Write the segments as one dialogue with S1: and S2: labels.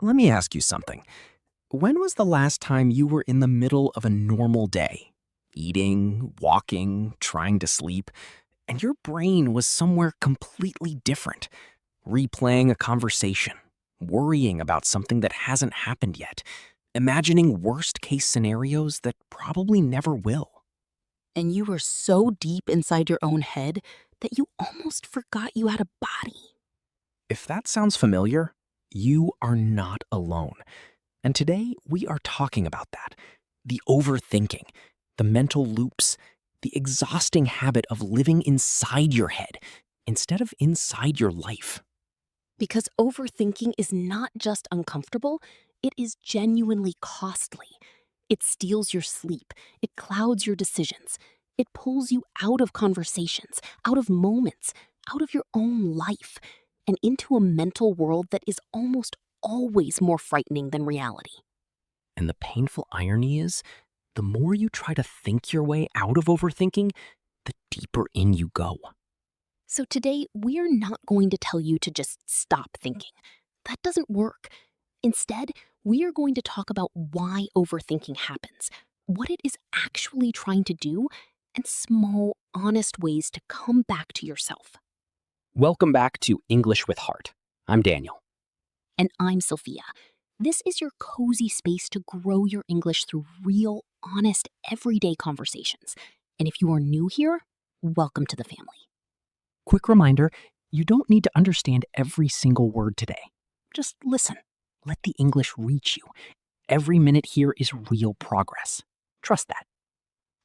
S1: Let me ask you something. When was the last time you were in the middle of a normal day? Eating, walking, trying to sleep, and your brain was somewhere completely different, replaying a conversation, worrying about something that hasn't happened yet, imagining worst-case scenarios that probably never will.
S2: And you were so deep inside your own head that you almost forgot you had a body.
S1: If that sounds familiar, you are not alone. And today we are talking about that. The overthinking, the mental loops, the exhausting habit of living inside your head instead of inside your life.
S2: Because overthinking is not just uncomfortable, it is genuinely costly. It steals your sleep, it clouds your decisions, it pulls you out of conversations, out of moments, out of your own life, and into a mental world that is almost always more frightening than reality.
S1: And the painful irony is, the more you try to think your way out of overthinking, the deeper in you go.
S2: So today, we're not going to tell you to just stop thinking. That doesn't work. Instead, we are going to talk about why overthinking happens, what it is actually trying to do, and small, honest ways to come back to yourself.
S1: Welcome back to English with Heart. I'm Daniel.
S2: And I'm Sophia. This is your cozy space to grow your English through real, honest, everyday conversations. And if you are new here, welcome to the family.
S1: Quick reminder, you don't need to understand every single word today. Just listen. Let the English reach you. Every minute here is real progress. Trust that.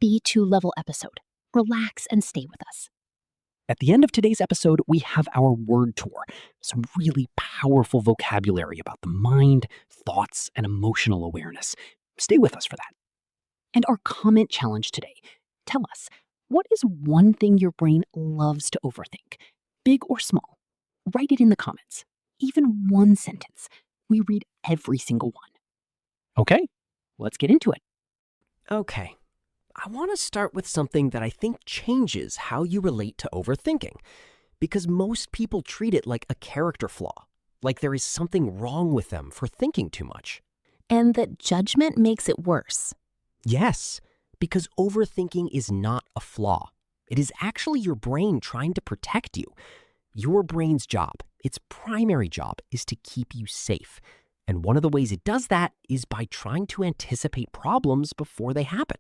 S2: B2 level episode. Relax and stay with us.
S1: At the end of today's episode, we have our word tour, some really powerful vocabulary about the mind, thoughts, and emotional awareness. Stay with us for that. And our comment challenge today. Tell us, what is one thing your brain loves to overthink? Big or small? Write it in the comments. Even one sentence. We read every single one. Okay, let's get into it.
S3: Okay, I want to start with something that I think changes how you relate to overthinking, because most people treat it like a character flaw, like there is something wrong with them for thinking too much.
S2: And that judgment makes it worse.
S3: Yes, because overthinking is not a flaw. It is actually your brain trying to protect you. Your brain's job, its primary job, is to keep you safe. And one of the ways it does that is by trying to anticipate problems before they happen.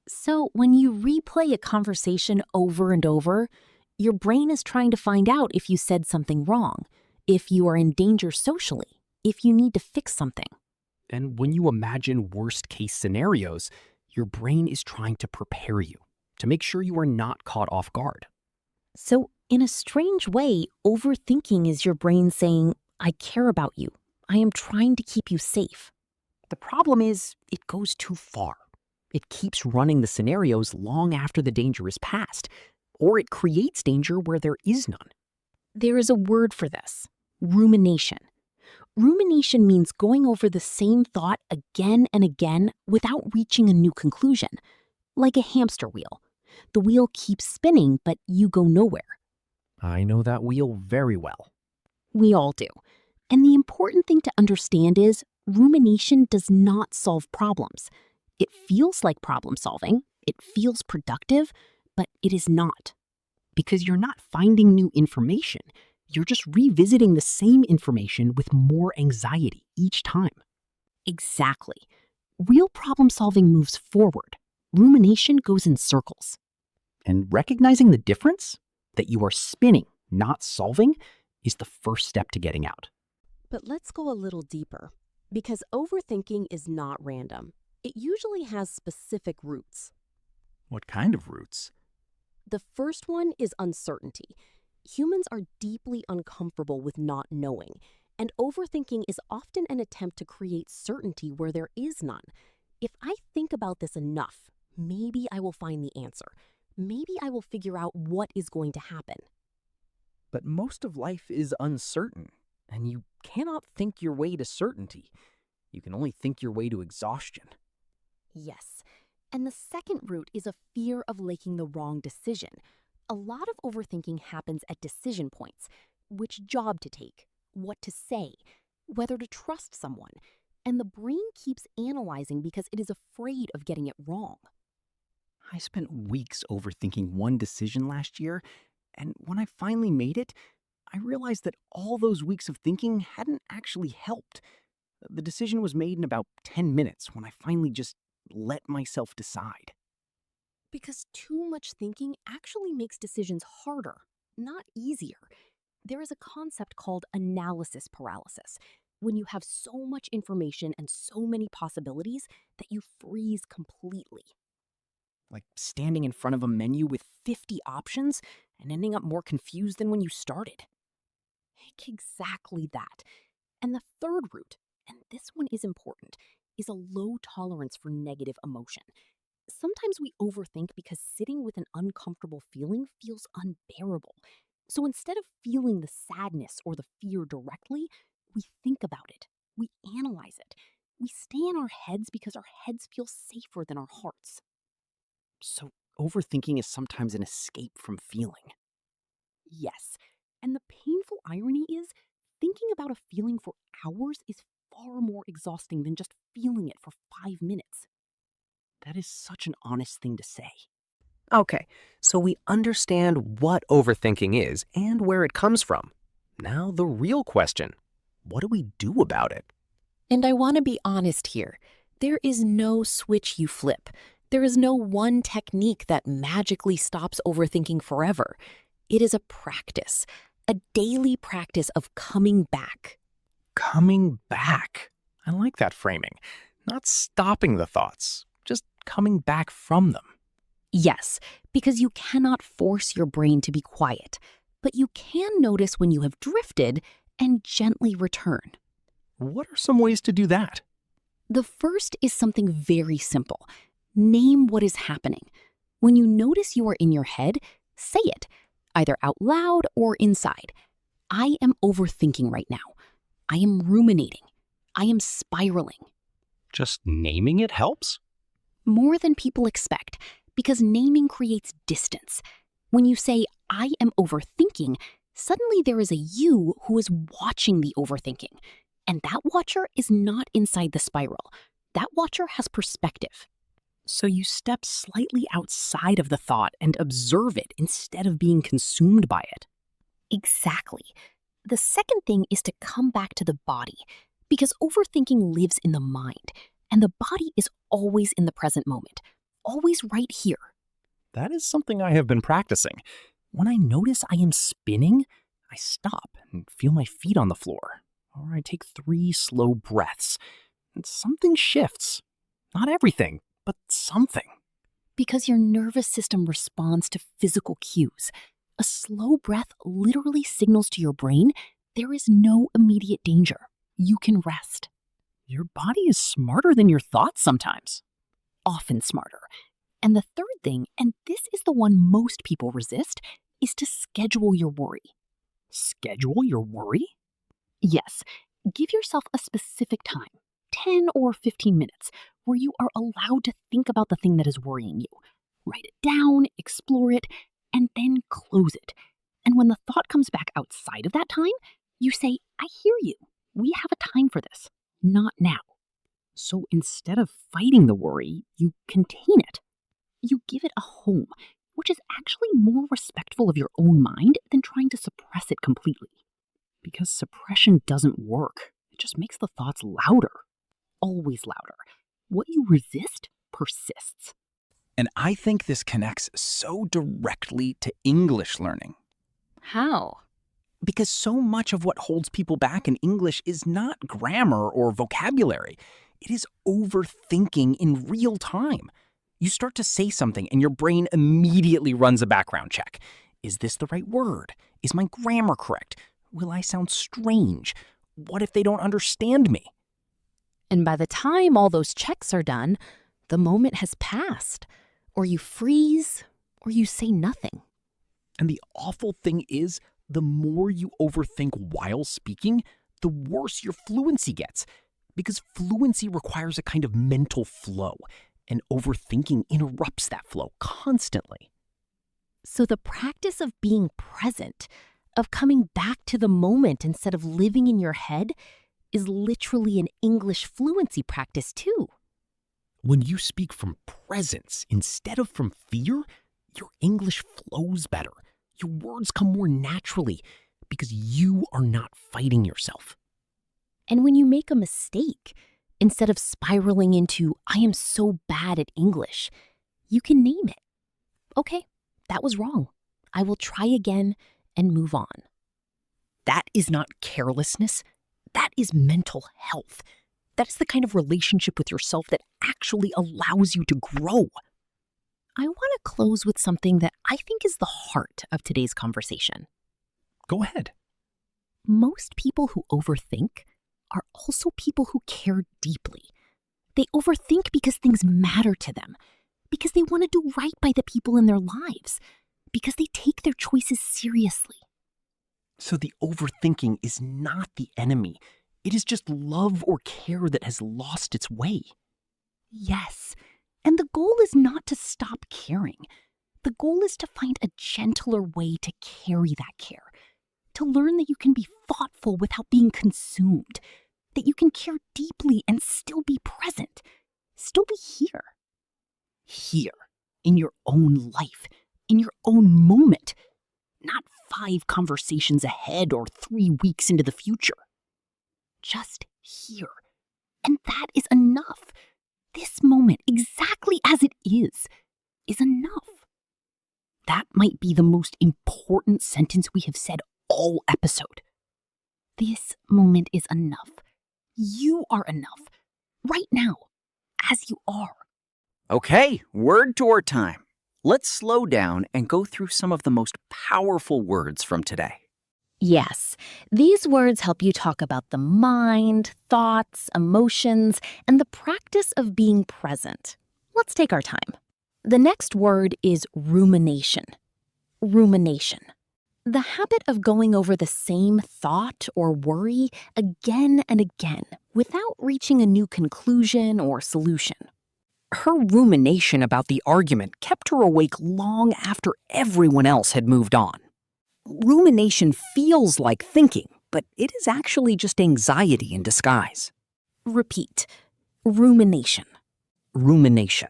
S2: So when you replay a conversation over and over, your brain is trying to find out if you said something wrong, if you are in danger socially, if you need to fix something.
S1: And when you imagine worst-case scenarios, your brain is trying to prepare you, to make sure you are not caught off guard.
S2: So in a strange way, overthinking is your brain saying, I care about you. I am trying to keep you safe.
S1: The problem is, it goes too far. It keeps running the scenarios long after the danger is past, or it creates danger where there is none.
S2: There is a word for this: rumination. Rumination means going over the same thought again and again without reaching a new conclusion, like a hamster wheel. The wheel keeps spinning, but you go nowhere.
S1: I know that wheel very well.
S2: We all do. And the important thing to understand is rumination does not solve problems. It feels like problem solving, it feels productive, but it is not.
S1: Because you're not finding new information. You're just revisiting the same information with more anxiety each time.
S2: Exactly. Real problem solving moves forward. Rumination goes in circles.
S1: And recognizing the difference, that you are spinning, not solving, is the first step to getting out.
S4: But let's go a little deeper, because overthinking is not random. It usually has specific roots.
S5: What kind of roots?
S4: The first one is uncertainty. Humans are deeply uncomfortable with not knowing, and overthinking is often an attempt to create certainty where there is none. If I think about this enough, maybe I will find the answer. Maybe I will figure out what is going to happen.
S5: But most of life is uncertain, and you cannot think your way to certainty. You can only think your way to exhaustion.
S4: Yes, and the second root is a fear of making the wrong decision. A lot of overthinking happens at decision points. Which job to take, what to say, whether to trust someone, and the brain keeps analyzing because it is afraid of getting it wrong.
S5: I spent weeks overthinking one decision last year, and when I finally made it, I realized that all those weeks of thinking hadn't actually helped. The decision was made in about 10 minutes when I finally just let myself decide.
S4: Because too much thinking actually makes decisions harder, not easier. There is a concept called analysis paralysis, when you have so much information and so many possibilities that you freeze completely.
S5: Like standing in front of a menu with 50 options and ending up more confused than when you started.
S4: Exactly that. And the third route, and this one is important, is a low tolerance for negative emotion. Sometimes we overthink because sitting with an uncomfortable feeling feels unbearable. So instead of feeling the sadness or the fear directly, we think about it. We analyze it. We stay in our heads because our heads feel safer than our hearts.
S5: So, overthinking is sometimes an escape from feeling.
S4: Yes. And the painful irony is, thinking about a feeling for hours is far more exhausting than just feeling it for 5 minutes.
S5: That is such an honest thing to say.
S3: Okay, so we understand what overthinking is and where it comes from. Now, the real question: what do we do about it?
S2: And I want to be honest here. There is no switch you flip. There is no one technique that magically stops overthinking forever. It is a practice, a daily practice of coming back.
S3: Coming back. I like that framing. Not stopping the thoughts, just coming back from them.
S2: Yes, because you cannot force your brain to be quiet, but you can notice when you have drifted and gently return.
S3: What are some ways to do that?
S2: The first is something very simple. Name what is happening. When you notice you are in your head, say it, either out loud or inside. I am overthinking right now. I am ruminating. I am spiraling.
S3: Just naming it helps?
S2: More than people expect, because naming creates distance. When you say, I am overthinking, suddenly there is a you who is watching the overthinking. And that watcher is not inside the spiral. That watcher has perspective.
S1: So you step slightly outside of the thought and observe it instead of being consumed by it.
S2: Exactly. The second thing is to come back to the body, because overthinking lives in the mind, and the body is always in the present moment, always right here.
S1: That is something I have been practicing. When I notice I am spinning, I stop and feel my feet on the floor, or I take 3 slow breaths, and something shifts. Not everything, but something.
S2: Because your nervous system responds to physical cues. A slow breath literally signals to your brain there is no immediate danger. You can rest.
S1: Your body is smarter than your thoughts sometimes.
S2: Often smarter. And the third thing, and this is the one most people resist, is to schedule your worry.
S1: Schedule your worry?
S2: Yes, give yourself a specific time, 10 or 15 minutes, where you are allowed to think about the thing that is worrying you. Write it down, explore it, and then close it. And when the thought comes back outside of that time, you say, I hear you. We have a time for this. Not now.
S1: So instead of fighting the worry, you contain it.
S2: You give it a home, which is actually more respectful of your own mind than trying to suppress it completely.
S1: Because suppression doesn't work. It just makes the thoughts louder.
S2: Always louder. What you resist persists.
S5: And I think this connects so directly to English learning.
S2: How?
S5: Because so much of what holds people back in English is not grammar or vocabulary. It is overthinking in real time. You start to say something and your brain immediately runs a background check. Is this the right word? Is my grammar correct? Will I sound strange? What if they don't understand me?
S2: And by the time all those checks are done, the moment has passed. Or you freeze, or you say nothing.
S5: And the awful thing is, the more you overthink while speaking, the worse your fluency gets. Because fluency requires a kind of mental flow, and overthinking interrupts that flow constantly.
S2: So the practice of being present, of coming back to the moment instead of living in your head, is literally an English fluency practice too.
S3: When you speak from presence instead of from fear, your English flows better. Your words come more naturally because you are not fighting yourself.
S2: And when you make a mistake, instead of spiraling into, I am so bad at English, you can name it. Okay, that was wrong. I will try again and move on.
S1: That is not carelessness. That is mental health. That is the kind of relationship with yourself that actually allows you to grow.
S2: I want to close with something that I think is the heart of today's conversation.
S1: Go ahead.
S2: Most people who overthink are also people who care deeply. They overthink because things matter to them, because they want to do right by the people in their lives, because they take their choices seriously.
S1: So the overthinking is not the enemy. It is just love or care that has lost its way. Yes, and the goal is not to stop caring. The goal is to find a gentler way to carry that care, to learn that you can be thoughtful without being consumed, that you can care deeply and still be present, still be here. Here, in your own life, in your own moment, not 5 conversations ahead or 3 weeks into the future. Just here. And that is enough. This moment, exactly as it is enough. That might be the most important sentence we have said all episode. This moment is enough. You are enough. Right now, as you are.
S5: Okay, word tour time. Let's slow down and go through some of the most powerful words from today.
S2: Yes, these words help you talk about the mind, thoughts, emotions, and the practice of being present. Let's take our time. The next word is rumination. Rumination. The habit of going over the same thought or worry again and again without reaching a new conclusion or solution.
S1: Her rumination about the argument kept her awake long after everyone else had moved on. Rumination feels like thinking, but it is actually just anxiety in disguise.
S2: Repeat. Rumination.
S1: Rumination.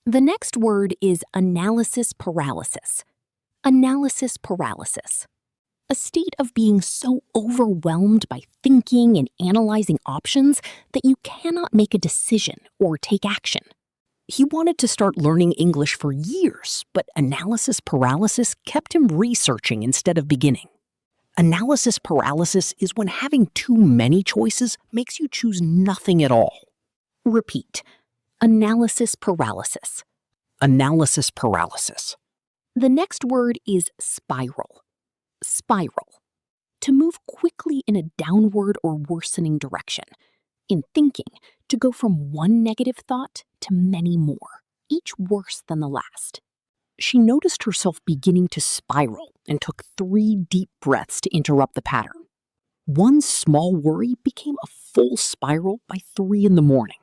S2: The next word is analysis paralysis. Analysis paralysis. A state of being so overwhelmed by thinking and analyzing options that you cannot make a decision or take action.
S1: He wanted to start learning English for years, but analysis paralysis kept him researching instead of beginning. Analysis paralysis is when having too many choices makes you choose nothing at all.
S2: Repeat. Analysis paralysis.
S1: Analysis paralysis.
S2: The next word is spiral. Spiral. To move quickly in a downward or worsening direction. In thinking, to go from one negative thought to many more, each worse than the last.
S1: She noticed herself beginning to spiral and took 3 deep breaths to interrupt the pattern. One small worry became a full spiral by 3 in the morning.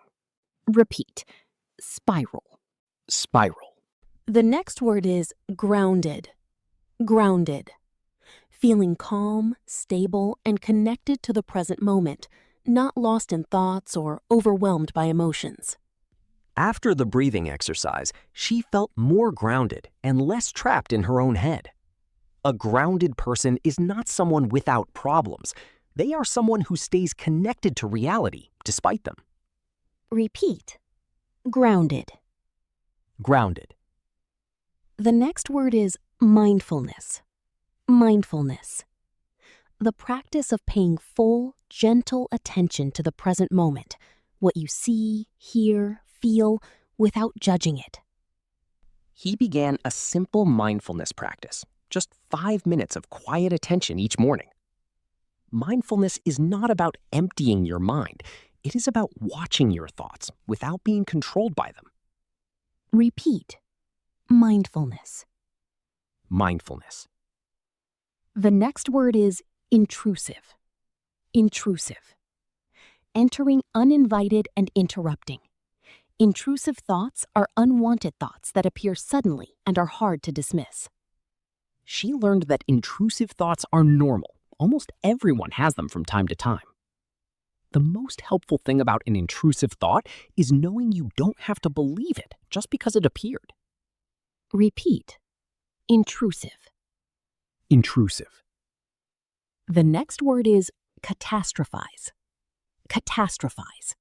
S2: Repeat. Spiral.
S1: Spiral.
S2: The next word is grounded. Grounded. Feeling calm, stable, and connected to the present moment, not lost in thoughts or overwhelmed by emotions.
S3: After the breathing exercise, she felt more grounded and less trapped in her own head. A grounded person is not someone without problems. They are someone who stays connected to reality despite them.
S2: Repeat. Grounded.
S3: Grounded.
S2: The next word is mindfulness. Mindfulness. The practice of paying full, gentle attention to the present moment, what you see, hear, feel, without judging it.
S3: He began a simple mindfulness practice, just 5 minutes of quiet attention each morning. Mindfulness is not about emptying your mind. It is about watching your thoughts without being controlled by them.
S2: Repeat. Mindfulness.
S3: Mindfulness.
S2: The next word is intrusive. Intrusive. Entering uninvited and interrupting. Intrusive thoughts are unwanted thoughts that appear suddenly and are hard to dismiss.
S1: She learned that intrusive thoughts are normal. Almost everyone has them from time to time. The most helpful thing about an intrusive thought is knowing you don't have to believe it just because it appeared.
S2: Repeat. Intrusive.
S1: Intrusive.
S2: The next word is catastrophize. Catastrophize.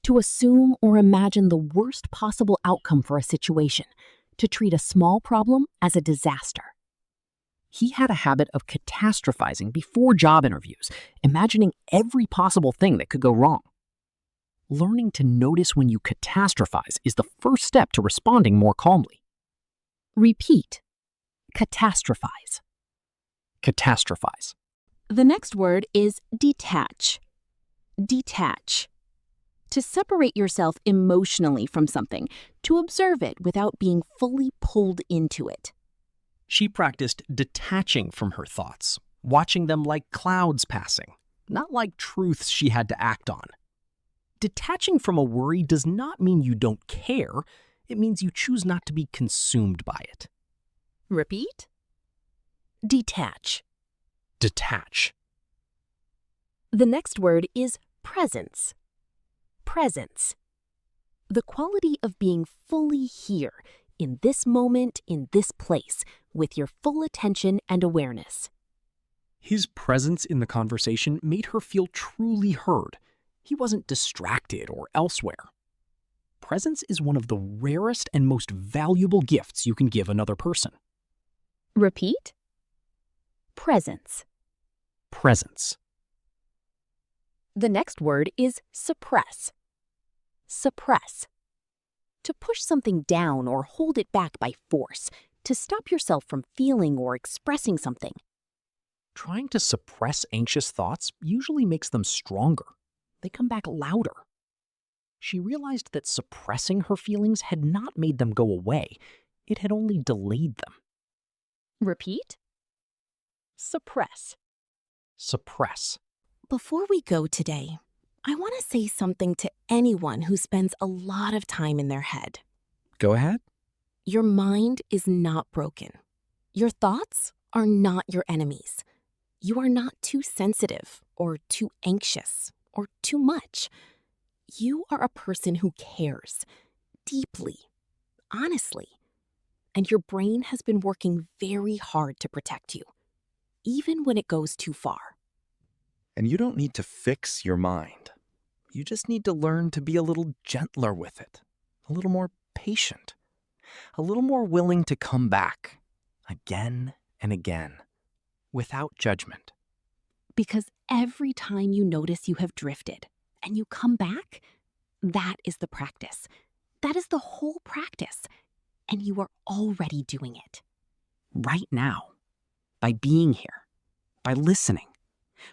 S2: To assume or imagine the worst possible outcome for a situation. To treat a small problem as a disaster. He had a habit of catastrophizing before job interviews, imagining every possible thing that could go wrong. Learning to notice when you catastrophize is the first step to responding more calmly. Repeat. Catastrophize.
S1: Catastrophize.
S2: The next word is detach. Detach. To separate yourself emotionally from something, to observe it without being fully pulled into it.
S5: She practiced detaching from her thoughts, watching them like clouds passing, not like truths she had to act on. Detaching from a worry does not mean you don't care. It means you choose not to be consumed by it.
S2: Repeat. Detach.
S5: Detach.
S2: The next word is presence. Presence. The quality of being fully here, in this moment, in this place, with your full attention and awareness.
S5: His presence in the conversation made her feel truly heard. He wasn't distracted or elsewhere. Presence is one of the rarest and most valuable gifts you can give another person.
S2: Repeat. Presence.
S5: Presence.
S2: The next word is suppress. Suppress. To push something down or hold it back by force, to stop yourself from feeling or expressing something.
S5: Trying to suppress anxious thoughts usually makes them stronger. They come back louder. She realized that suppressing her feelings had not made them go away. It had only delayed them.
S2: Repeat. Suppress.
S5: Suppress.
S2: Before we go today, I want to say something to anyone who spends a lot of time in their head.
S5: Go ahead.
S2: Your mind is not broken. Your thoughts are not your enemies. You are not too sensitive or too anxious or too much. You are a person who cares deeply, honestly, and your brain has been working very hard to protect you, even when it goes too far.
S5: And you don't need to fix your mind. You just need to learn to be a little gentler with it, a little more patient, a little more willing to come back again and again without judgment.
S2: Because every time you notice you have drifted and you come back, that is the practice. That is the whole practice. And you are already doing it.
S1: Right now. By being here. By listening.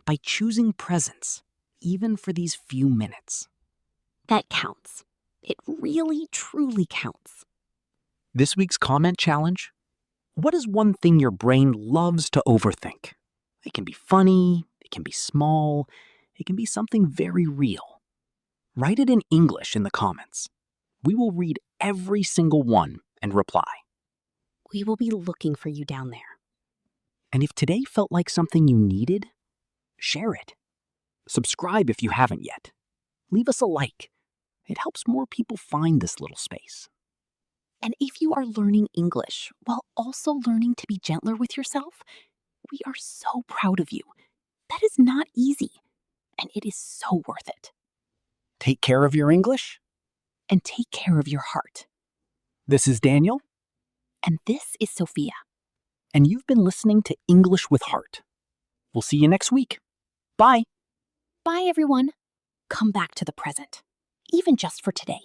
S1: By choosing presence, even for these few minutes.
S2: That counts. It really, truly counts.
S1: This week's comment challenge: what is one thing your brain loves to overthink? It can be funny, it can be small, it can be something very real. Write it in English in the comments. We will read every single one and reply.
S2: We will be looking for you down there.
S1: And if today felt like something you needed, share it. Subscribe if you haven't yet. Leave us a like. It helps more people find this little space.
S2: And if you are learning English while also learning to be gentler with yourself, we are so proud of you. That is not easy, and it is so worth it.
S1: Take care of your English,
S2: and take care of your heart.
S1: This is Daniel.
S2: And this is Sofia.
S1: And you've been listening to English with Heart. We'll see you next week. Bye.
S2: Bye, everyone. Come back to the present, even just for today.